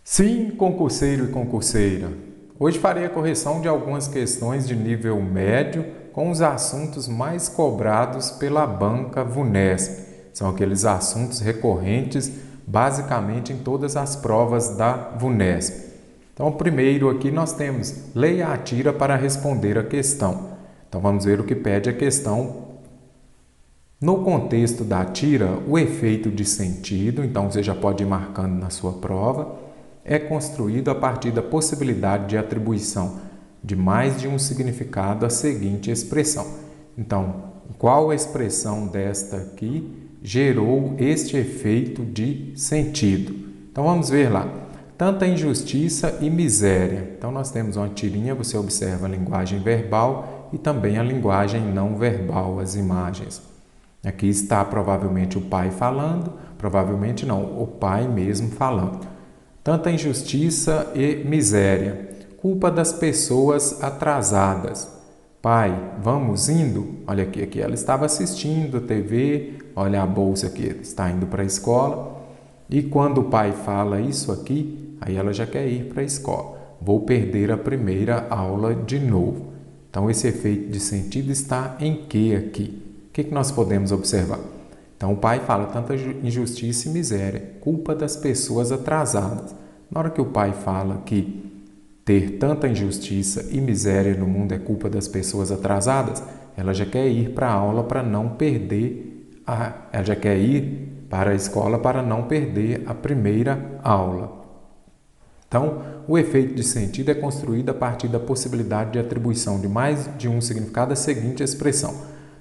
Sim, concurseiro e concurseira. Hoje farei a correção de algumas questões de nível médio com os assuntos mais cobrados pela banca VUNESP. São aqueles assuntos recorrentes basicamente em todas as provas da VUNESP. Então, primeiro aqui nós temos leia a tira para responder a questão. Então, vamos ver o que pede a questão. No contexto da tira, o efeito de sentido, então você já pode ir marcando na sua prova, é construído a partir da possibilidade de atribuição de mais de um significado à seguinte expressão. Então, qual expressão desta aqui gerou este efeito de sentido? Então, vamos ver lá. Tanta injustiça e miséria. Então, nós temos uma tirinha, você observa a linguagem verbal e também a linguagem não verbal, as imagens. Aqui está provavelmente o pai falando, provavelmente não, o pai mesmo falando. Tanta injustiça e miséria, culpa das pessoas atrasadas. Pai, vamos indo? Olha aqui ela estava assistindo a TV, olha a bolsa aqui, está indo para a escola. E quando o pai fala isso aqui, aí ela já quer ir para a escola. Vou perder a primeira aula de novo. Então, esse efeito de sentido está em que aqui? O que nós podemos observar? Então, o pai fala tanta injustiça e miséria, culpa das pessoas atrasadas. Na hora que o pai fala que ter tanta injustiça e miséria no mundo é culpa das pessoas atrasadas, ela já quer ir para a aula para não perder, ela já quer ir para a escola para não perder a primeira aula. Então, o efeito de sentido é construído a partir da possibilidade de atribuição de mais de um significado à seguinte expressão.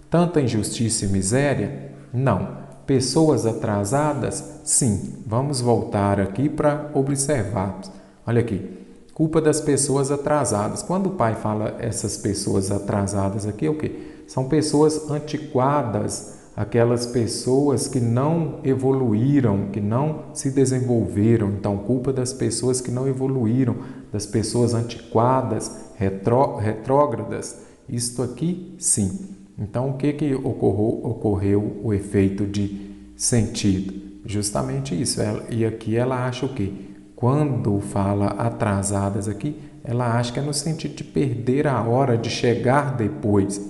Tanta injustiça e miséria? Não. Pessoas atrasadas? Sim. Vamos voltar aqui para observarmos. Olha aqui. Culpa das pessoas atrasadas. Quando o pai fala essas pessoas atrasadas aqui, é o quê? São pessoas antiquadas, aquelas pessoas que não evoluíram, que não se desenvolveram. Então, culpa das pessoas que não evoluíram, das pessoas antiquadas, retrógradas. Isto aqui, sim. Então, o que ocorreu o efeito de sentido? Justamente isso. E aqui ela acha o quê? Quando fala atrasadas aqui, ela acha que é no sentido de perder a hora de chegar depois.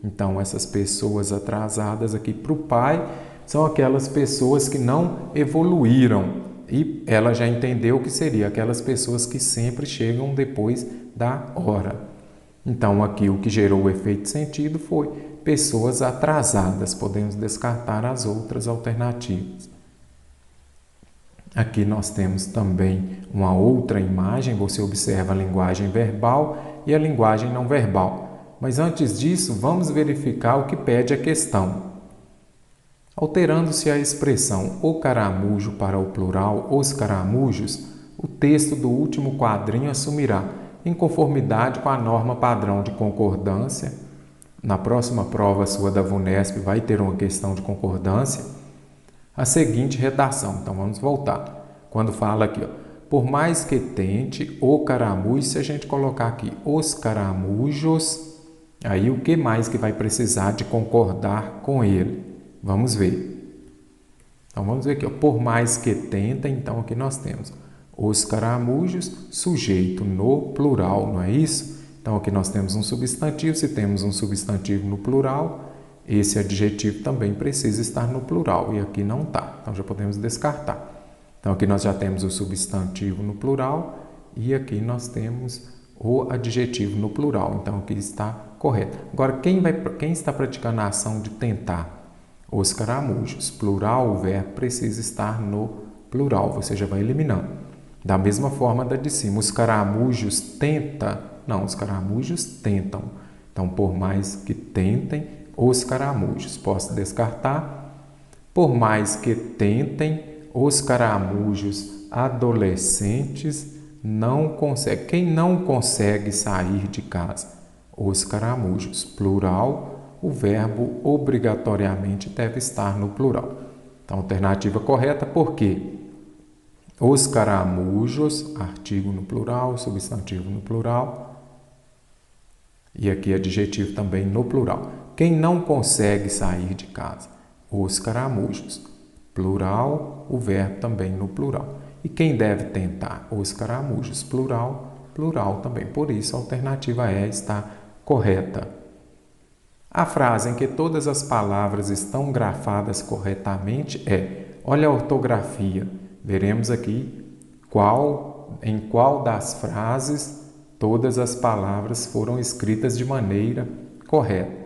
Então, essas pessoas atrasadas aqui para o pai são aquelas pessoas que não evoluíram. E ela já entendeu que seria aquelas pessoas que sempre chegam depois da hora. Então, aqui o que gerou o efeito de sentido foi pessoas atrasadas. Podemos descartar as outras alternativas. Aqui nós temos também uma outra imagem. Você observa a linguagem verbal e a linguagem não verbal. Mas antes disso, vamos verificar o que pede a questão. Alterando-se a expressão o caramujo para o plural os caramujos, o texto do último quadrinho assumirá, em conformidade com a norma padrão de concordância. Na próxima prova sua da VUNESP vai ter uma questão de concordância. A seguinte redação. Então, vamos voltar. Quando fala aqui, por mais que tente, o caramujo, se a gente colocar aqui os caramujos, aí o que mais que vai precisar de concordar com ele? Vamos ver. Então, vamos ver aqui, por mais que tenta, então aqui nós temos os caramujos, sujeito no plural, não é isso? Então, aqui nós temos um substantivo. Se temos um substantivo no plural, esse adjetivo também precisa estar no plural, e aqui não está. Então, já podemos descartar. Então, aqui nós já temos o substantivo no plural e aqui nós temos o adjetivo no plural. Então, aqui está correto. Agora, quem está praticando a ação de tentar? Os caramujos. Plural, o verbo precisa estar no plural. Você já vai eliminando. Da mesma forma da de cima. Os caramujos tenta? Não, os caramujos tentam. Então, por mais que tentem, os caramujos. Posso descartar? Por mais que tentem, os caramujos adolescentes não conseguem. Quem não consegue sair de casa? Os caramujos. Plural, o verbo obrigatoriamente deve estar no plural. Então, alternativa correta, por quê? Os caramujos, artigo no plural, substantivo no plural. E aqui adjetivo também no plural. Quem não consegue sair de casa? Os caramujos. Plural, o verbo também no plural. E quem deve tentar? Os caramujos. Plural, plural também. Por isso, a alternativa E está correta. A frase em que todas as palavras estão grafadas corretamente é: olha a ortografia. Veremos aqui em qual das frases todas as palavras foram escritas de maneira correta.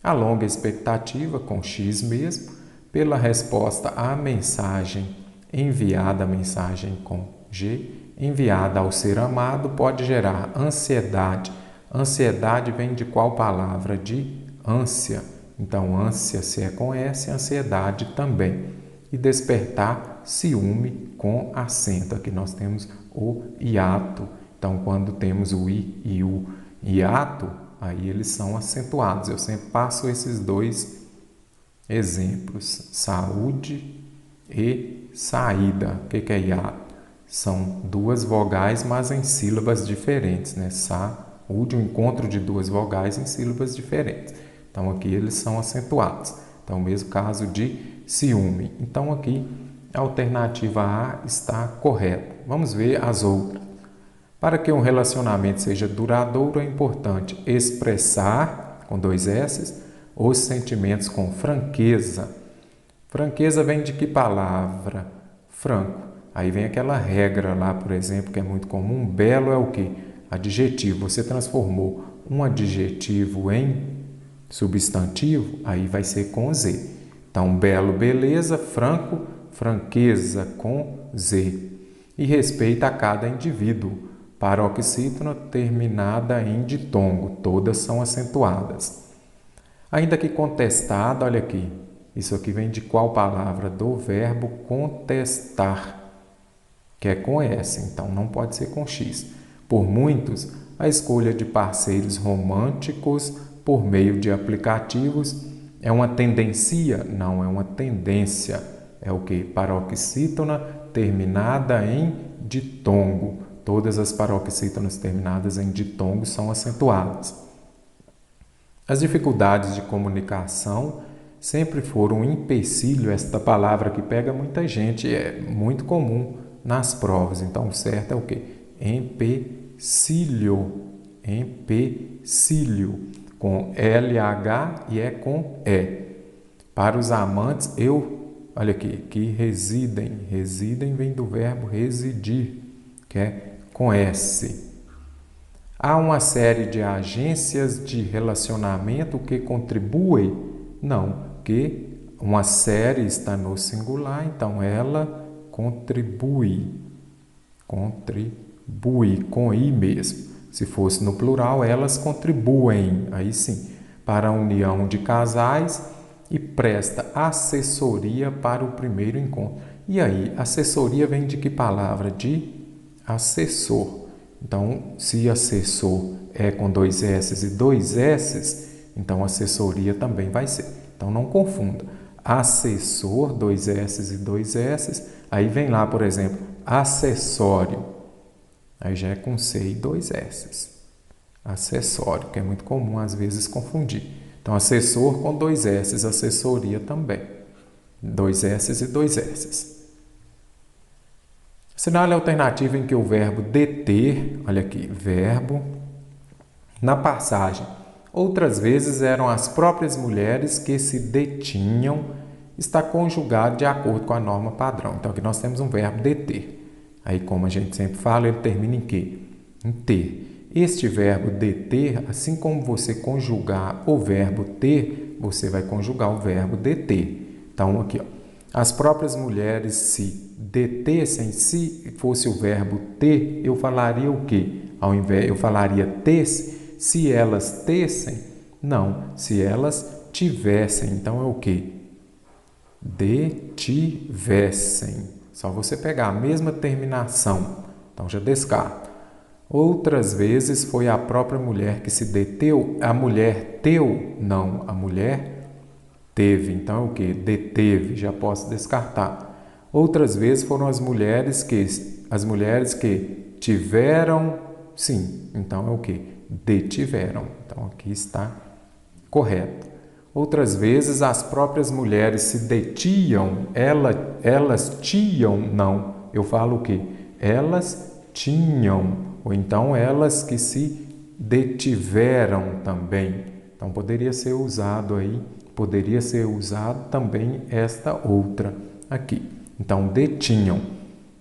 A longa expectativa, com X mesmo, pela resposta à mensagem enviada, a mensagem com G, enviada ao ser amado, pode gerar ansiedade. Ansiedade vem de qual palavra? De ânsia. Então, ânsia, se é com S, ansiedade também. E despertar, ciúme com acento. Aqui nós temos o hiato. Então, quando temos o I e o hiato, aí eles são acentuados. Eu sempre passo esses dois exemplos: saúde e saída. O que é hiato? São duas vogais, mas em sílabas diferentes, né? Saúde, o encontro de duas vogais em sílabas diferentes. Então, aqui eles são acentuados. Então, o mesmo caso de ciúme. Então, aqui a alternativa A está correta. Vamos ver as outras. Para que um relacionamento seja duradouro, é importante expressar, com 2 S, os sentimentos com franqueza. Franqueza vem de que palavra? Franco. Aí vem aquela regra lá, por exemplo, que é muito comum. Belo é o quê? Adjetivo. Você transformou um adjetivo em substantivo, aí vai ser com Z. Então, belo, beleza, franco, franqueza, com Z. E respeito a cada indivíduo. Paroxítona terminada em ditongo, todas são acentuadas. Ainda que contestada, olha aqui, isso aqui vem de qual palavra? Do verbo contestar, que é com S, então não pode ser com X. Por muitos, a escolha de parceiros românticos por meio de aplicativos é uma tendência? Não, é uma tendência. É o que? Paroxítona terminada em ditongo. Todas as paroxítonas terminadas em ditongo são acentuadas. As dificuldades de comunicação sempre foram um empecilho. Esta palavra que pega muita gente, é muito comum nas provas. Então, o certo é o quê? Empecilho. Empecilho. Com LH e é com E. Para os amantes, olha aqui, que residem. Residem vem do verbo residir, que é com S. Há uma série de agências de relacionamento que contribuem? Não, que uma série está no singular, então ela contribui. Contribui, com I mesmo. Se fosse no plural, elas contribuem, aí sim, para a união de casais e presta assessoria para o primeiro encontro. E aí, assessoria vem de que palavra? De assessor. Então, se assessor é com 2 S e 2 S, então assessoria também vai ser. Então, não confunda. Assessor, 2 S e 2 S, aí vem lá, por exemplo, acessório. Aí já é com C e 2 S. Acessório, que é muito comum às vezes confundir. Então, assessor com 2 S, assessoria também. 2 S e 2 S. Assinale a alternativa em que o verbo deter, olha aqui, verbo, na passagem. Outras vezes eram as próprias mulheres que se detinham, está conjugado de acordo com a norma padrão. Então, aqui nós temos um verbo deter. Aí, como a gente sempre fala, ele termina em quê? Em ter. Este verbo deter, assim como você conjugar o verbo ter, você vai conjugar o verbo deter. Então, aqui, ó, as próprias mulheres se detessem, se fosse o verbo ter, eu falaria o quê? Ao invés, eu falaria tesse, se elas tessem? Não, se elas tivessem. Então, é o quê? Detivessem. Só você pegar a mesma terminação. Então, já descarta. Outras vezes foi a própria mulher que se deteu. A mulher teu? Não, a mulher teve. Então, é o quê? Deteve. Já posso descartar. Outras vezes foram as mulheres que tiveram, sim. Então, é o quê? Detiveram. Então, aqui está correto. Outras vezes as próprias mulheres se detiam, elas tinham, não, eu falo o quê? Elas tinham, ou então elas que se detiveram também. Então poderia ser usado aí, poderia ser usado também esta outra aqui. Então detinham.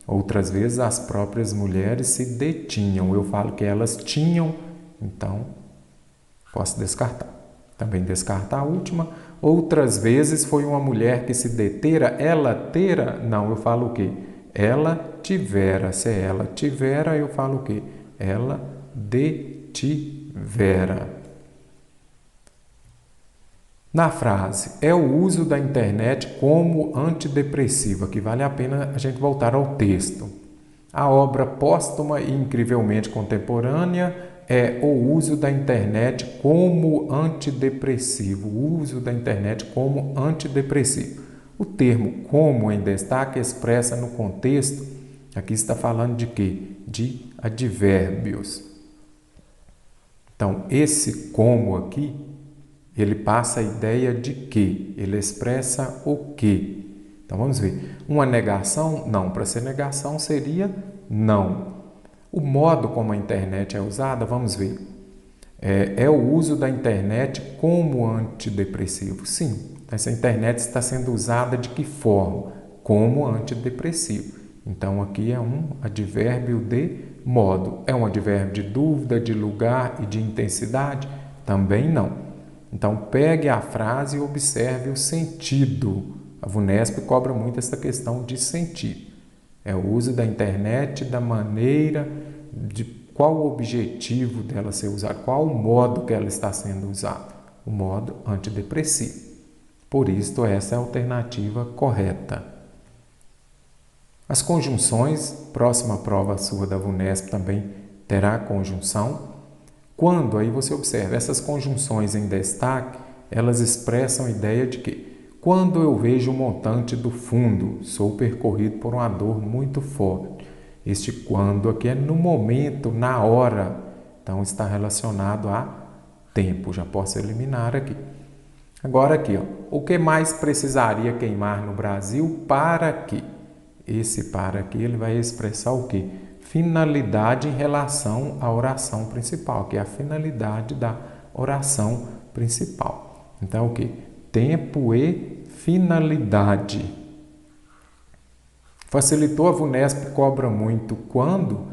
Outras vezes as próprias mulheres se detinham. Eu falo que elas tinham, então posso descartar. Também descartar a última. Outras vezes foi uma mulher que se detera, ela tera, não, eu falo o quê? Ela tivera. Se ela tivera, eu falo o quê? Ela detivera. Na frase, é o uso da internet como antidepressiva, que vale a pena a gente voltar ao texto. A obra póstuma e incrivelmente contemporânea é o uso da internet como antidepressivo. O uso da internet como antidepressivo. O termo como em destaque expressa no contexto, aqui está falando de quê? De advérbios. Então, esse como aqui, ele passa a ideia de que, ele expressa o que. Então vamos ver. Uma negação? Não. Para ser negação seria não. O modo como a internet é usada, vamos ver. É o uso da internet como antidepressivo. Sim. Essa internet está sendo usada de que forma? Como antidepressivo. Então aqui é um advérbio de modo. É um advérbio de dúvida, de lugar e de intensidade? Também não. Então, pegue a frase e observe o sentido. A VUNESP cobra muito essa questão de sentido. É o uso da internet, da maneira, de qual o objetivo dela ser usada, qual o modo que ela está sendo usada. O modo antidepressivo. Por isso, essa é a alternativa correta. As conjunções, próxima prova sua da VUNESP também terá conjunção. Quando, aí você observa, essas conjunções em destaque, elas expressam a ideia de que, quando eu vejo o montante do fundo, sou percorrido por uma dor muito forte. Este quando aqui é no momento, na hora, então está relacionado a tempo, já posso eliminar aqui. Agora aqui, ó, o que mais precisaria queimar no Brasil para que? Esse para que ele vai expressar o quê? Finalidade em relação à oração principal, que é a finalidade da oração principal. Então, o que? Tempo e finalidade. Facilitou, a VUNESP cobra muito quando,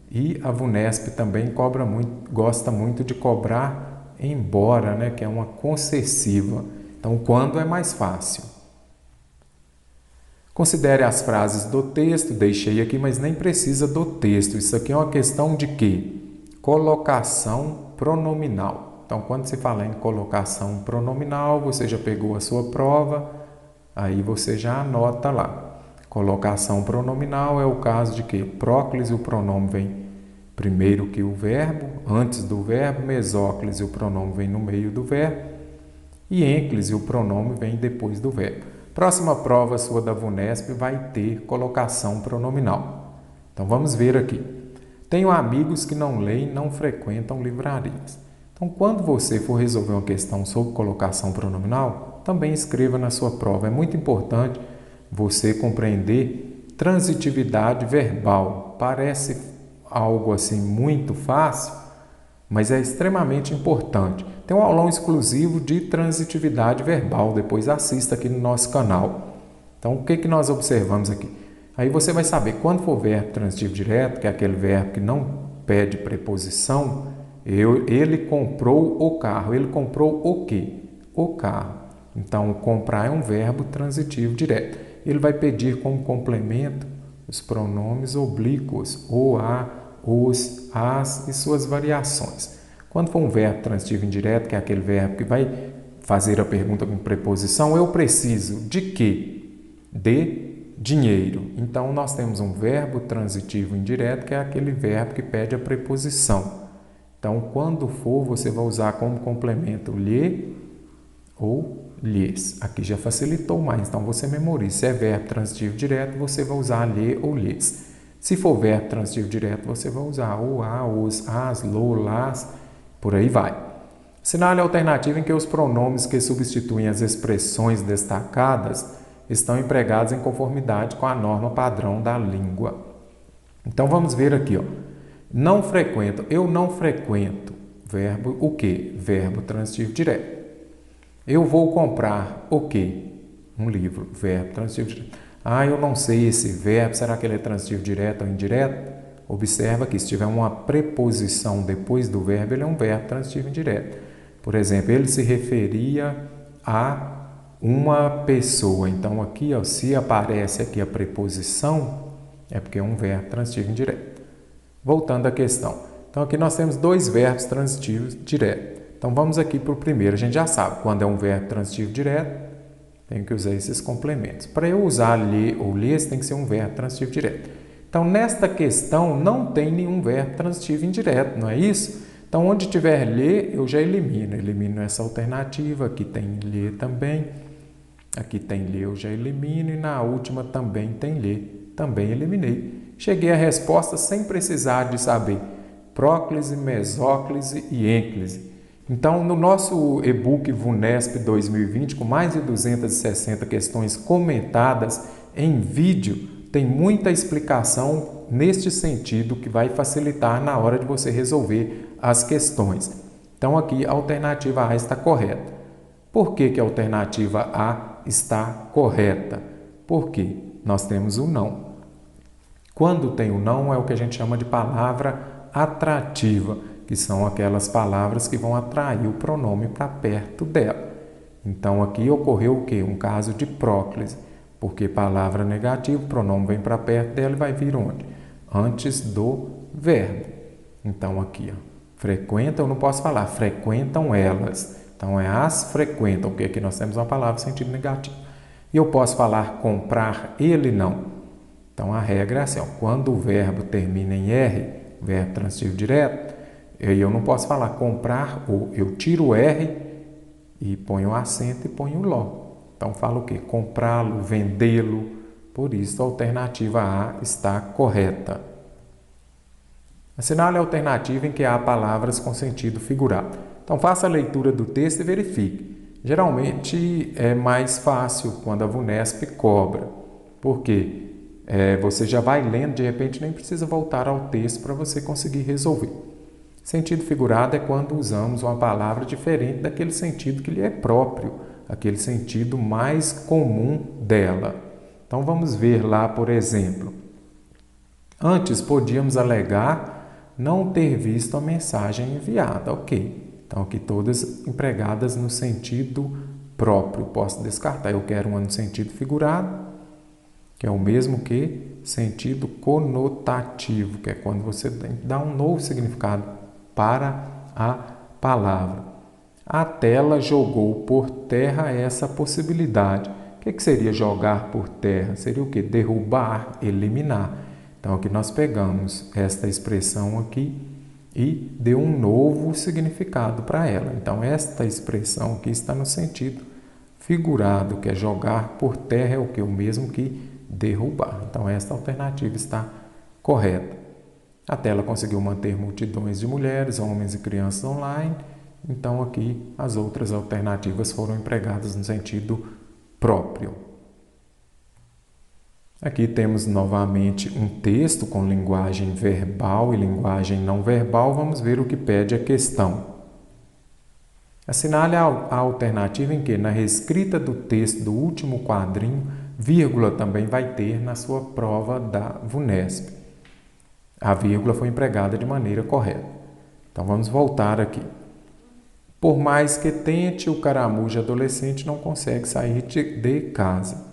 e a VUNESP também cobra muito, gosta muito de cobrar embora, né, que é uma concessiva. Então, quando é mais fácil. Considere as frases do texto, deixei aqui, mas nem precisa do texto. Isso aqui é uma questão de quê? Colocação pronominal. Então, quando se fala em colocação pronominal, você já pegou a sua prova, aí você já anota lá. Colocação pronominal é o caso de que próclise, o pronome vem primeiro que o verbo, antes do verbo, mesóclise, o pronome vem no meio do verbo, e ênclise, o pronome vem depois do verbo. Próxima prova sua da VUNESP vai ter colocação pronominal. Então vamos ver aqui. Tenho amigos que não leem, não frequentam livrarias. Então, quando você for resolver uma questão sobre colocação pronominal, também escreva na sua prova. É muito importante você compreender transitividade verbal. Parece algo assim muito fácil, mas é extremamente importante. Tem um aulão exclusivo de transitividade verbal, depois assista aqui no nosso canal. Então, o que nós observamos aqui? Aí você vai saber, quando for verbo transitivo direto, que é aquele verbo que não pede preposição, ele comprou o carro. Ele comprou o quê? O carro. Então, comprar é um verbo transitivo direto. Ele vai pedir como complemento os pronomes oblíquos, o, a, os, as e suas variações. Quando for um verbo transitivo indireto, que é aquele verbo que vai fazer a pergunta com preposição, eu preciso de quê? De dinheiro. Então, nós temos um verbo transitivo indireto, que é aquele verbo que pede a preposição. Então, quando for, você vai usar como complemento lhe ou lhes. Aqui já facilitou mais, então você memoriza. Se é verbo transitivo direto, você vai usar lhe ou lhes. Se for verbo transitivo direto, você vai usar o, a, os, as, lo, las, por aí vai. Assinale a alternativa em que os pronomes que substituem as expressões destacadas estão empregados em conformidade com a norma padrão da língua. Então vamos ver aqui, ó. Não frequento, eu não frequento. Verbo o quê? Verbo transitivo direto. Eu vou comprar o quê? Um livro. Verbo transitivo direto. Eu não sei esse verbo, será que ele é transitivo direto ou indireto? Observa que se tiver uma preposição depois do verbo, ele é um verbo transitivo indireto. Por exemplo, ele se referia a uma pessoa. Então aqui, ó, se aparece aqui a preposição, é porque é um verbo transitivo indireto. Voltando à questão. Então aqui nós temos dois verbos transitivos diretos. Então vamos aqui para o primeiro. A gente já sabe, quando é um verbo transitivo direto, tem que usar esses complementos. Para eu usar ler ou ler, tem que ser um verbo transitivo direto. Então nesta questão não tem nenhum verbo transitivo indireto, não é isso? Então onde tiver ler, eu já elimino. Elimino essa alternativa, aqui tem ler também. Aqui tem ler, eu já elimino. E na última também tem ler, também eliminei. Cheguei à resposta sem precisar de saber próclise, mesóclise e ênclise. Então, no nosso e-book VUNESP 2020, com mais de 260 questões comentadas em vídeo, tem muita explicação neste sentido que vai facilitar na hora de você resolver as questões. Então, aqui a alternativa A está correta. Por que a alternativa A está correta? Porque nós temos o não. Quando tem o não, é o que a gente chama de palavra atrativa, que são aquelas palavras que vão atrair o pronome para perto dela. Então, aqui ocorreu o quê? Um caso de próclise, porque palavra negativa, o pronome vem para perto dela e vai vir onde? Antes do verbo. Então, aqui, ó, frequentam, eu não posso falar, frequentam elas. Então, é as frequentam, porque aqui nós temos uma palavra em sentido negativo. E eu posso falar comprar, ele não. Então, a regra é assim, ó, quando o verbo termina em R, verbo transitivo direto, eu não posso falar comprar ou, eu tiro o R e ponho o acento e ponho o ló. Então, falo o quê? Comprá-lo, vendê-lo. Por isso, a alternativa A está correta. Assinale a alternativa em que há palavras com sentido figurado. Então, faça a leitura do texto e verifique. Geralmente, é mais fácil quando a VUNESP cobra. Por quê? Você já vai lendo, de repente nem precisa voltar ao texto para você conseguir resolver. Sentido figurado é quando usamos uma palavra diferente daquele sentido que lhe é próprio, aquele sentido mais comum dela. Então vamos ver lá, por exemplo. Antes podíamos alegar não ter visto a mensagem enviada, ok. Então aqui todas empregadas no sentido próprio, posso descartar. Eu quero uma no sentido figurado, que é o mesmo que sentido conotativo, que é quando você dá um novo significado para a palavra. A tela jogou por terra essa possibilidade. O que seria jogar por terra? Seria o que? Derrubar, eliminar. Então, aqui nós pegamos esta expressão aqui e deu um novo significado para ela. Então, esta expressão aqui está no sentido figurado, que é jogar por terra, é o que? O mesmo que derrubar. Então, esta alternativa está correta. A tela conseguiu manter multidões de mulheres, homens e crianças online. Então, aqui as outras alternativas foram empregadas no sentido próprio. Aqui temos novamente um texto com linguagem verbal e linguagem não verbal. Vamos ver o que pede a questão. Assinale a alternativa em que, na reescrita do texto do último quadrinho, vírgula também vai ter na sua prova da VUNESP. A vírgula foi empregada de maneira correta. Então, vamos voltar aqui. Por mais que tente, o caramujo adolescente não consegue sair de casa.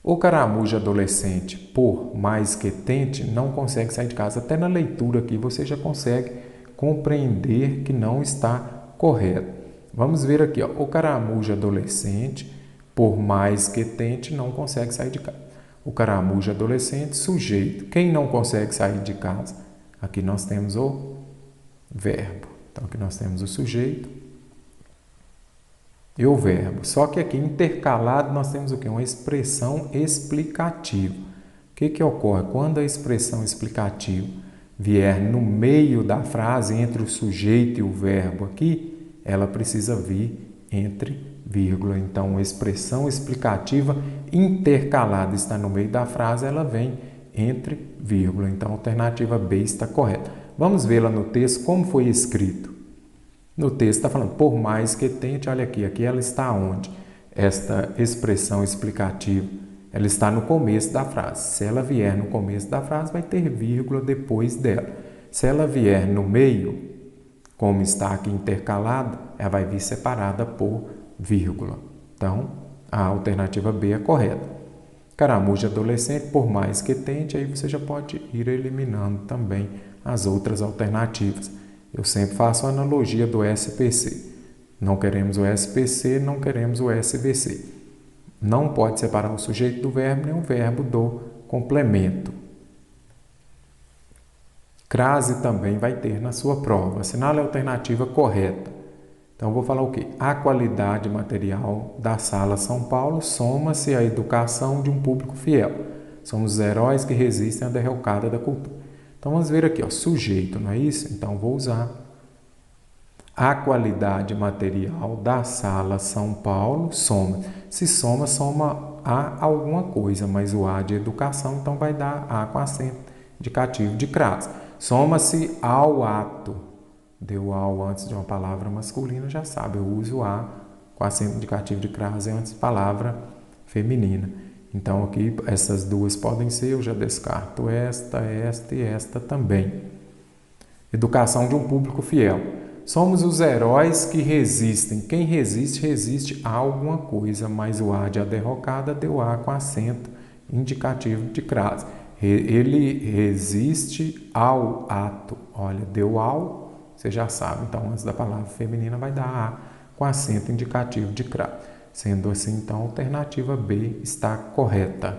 O caramujo adolescente, por mais que tente, não consegue sair de casa. Até na leitura aqui você já consegue compreender que não está correto. Vamos ver aqui, ó. O caramujo adolescente, por mais que tente, não consegue sair de casa. O caramujo adolescente, sujeito. Quem não consegue sair de casa? Aqui nós temos o verbo. Então, aqui nós temos o sujeito e o verbo. Só que aqui, intercalado, nós temos o quê? Uma expressão explicativa. O que ocorre? Quando a expressão explicativa vier no meio da frase, entre o sujeito e o verbo aqui, ela precisa vir entre vírgula. Então, expressão explicativa intercalada está no meio da frase, ela vem entre vírgula. Então, a alternativa B está correta. Vamos vê-la no texto como foi escrito. No texto está falando, por mais que tente, olha aqui ela está onde? Esta expressão explicativa, ela está no começo da frase. Se ela vier no começo da frase, vai ter vírgula depois dela. Se ela vier no meio, como está aqui intercalado, ela vai vir separada por vírgula. Então, a alternativa B é correta. Caramujo adolescente, por mais que tente, aí você já pode ir eliminando também as outras alternativas. Eu sempre faço a analogia do SPC. Não queremos o SPC, não queremos o SVC. Não pode separar o sujeito do verbo nem o verbo do complemento. Crase também vai ter na sua prova. Assinale a alternativa correta. Então, eu vou falar o quê? A qualidade material da Sala São Paulo soma-se à educação de um público fiel. Somos os heróis que resistem à derrocada da cultura. Então, vamos ver aqui, sujeito, não é isso? Então, vou usar a qualidade material da Sala São Paulo soma. Se soma, soma a alguma coisa, mas o A de educação, então vai dar A com acento indicativo de crase. Soma-se ao ato. Deu ao antes de uma palavra masculina, já sabe, eu uso A com acento indicativo de crase antes de palavra feminina. Então, aqui, essas duas podem ser, eu já descarto esta e esta também. Educação de um público fiel. Somos os heróis que resistem. Quem resiste, resiste a alguma coisa, mas o A de a derrocada deu A com acento indicativo de crase. Ele resiste ao ato. Olha, deu ao, você já sabe. Então, antes da palavra feminina vai dar A com acento indicativo de crase. Sendo assim, então, a alternativa B está correta.